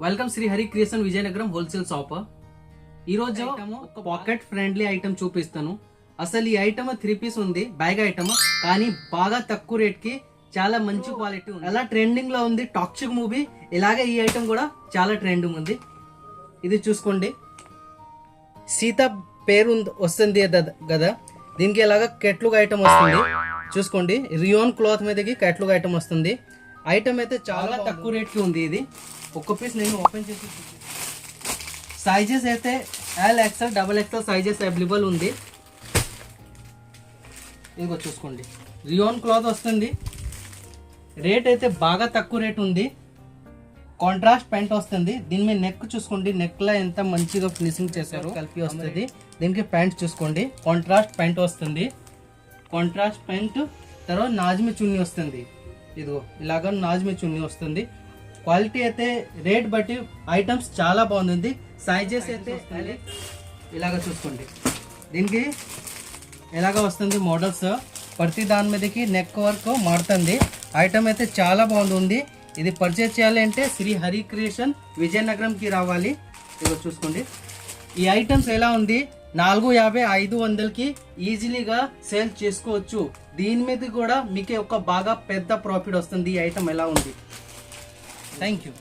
Welcome Shri Hari creation Vizianagaram wholesale shop. ఈ రోజు ఒక పాకెట్ ఫ్రెండ్లీ ఐటమ్ చూపిస్తాను. అసలు ఈ ఐటమ్ 3 పీస్ ఉంది, బ్యాగ్ ఐటమ్, కానీ బాగా తక్కువ రేట్ కి చాలా మంచి క్వాలిటీ ఉంది. అలా ట్రెండింగ్ లో ఉంది టాక్సిక్ మూవీ, ఇలాగే ఈ ఐటమ్ కూడా చాలా ట్రెండింగ్ ఉంది. ఇది చూసుకోండి, సీత పేరు వస్తుంది కదా, దీనికి ఇలాగా కెట్లుగా ఐటమ్ వస్తుంది. చూసుకోండి, రియోన్ క్లాత్ మీదకి కెట్లుగా ఐటమ్ వస్తుంది. ఐటమ్ అయితే చాలా తక్కువ రేట్ కి ఉంది. ఇది ఒక్క పీస్ నేను ఓపెన్ చేసి సైజెస్ అయితే L XL XXL sizes available ఉంది. ఇదిగో చూసుకోండి, రియోన్ క్లాత్ వస్తుంది. రేట్ అయితే బాగా తక్కువ రేట్ ఉంది. కాంట్రాస్ట్ ప్యాంట్ వస్తుంది. దీని మీద నెక్ చూసుకోండి, నెక్ లో ఎంత మంచిగా ఫినిషింగ్ చేశారు, కలిపి వస్తుంది. దీనికి ప్యాంట్ చూసుకోండి, కాంట్రాస్ట్ ప్యాంట్ వస్తుంది. కాంట్రాస్ట్ ప్యాంట్ తర్వాత నాజ్మి చున్నీ వస్తుంది. ఇదిగో ఇలాగ నాజ్మి చున్నీ వస్తుంది. క్వాలిటీ అయితే రేట్ బట్టి ఐటమ్స్ చాలా బాగుంది. సైజెస్ అయితే ఇలాగ చూసుకోండి, దీనికి ఎలాగ వస్తుంది మోడల్స్, ప్రతి దాని మీదకి నెక్ వర్క్ మారుతుంది. ఐటమ్ అయితే చాలా బాగుంది. ఇది పర్చేజ్ చేయాలి అంటే శ్రీ హరి క్రియేషన్ విజయనగరంకి రావాలి. ఇదిగో చూసుకోండి, ఈ ఐటమ్స్ ఎలా ఉంది, 450 500కి ఈజీలీగా సేల్ చేసుకోవచ్చు. దీని మీద కూడా మీకు ఒక బాగా పెద్ద ప్రాఫిట్ వస్తుంది. ఈ ఐటమ్ ఎలా ఉంది. Thank you.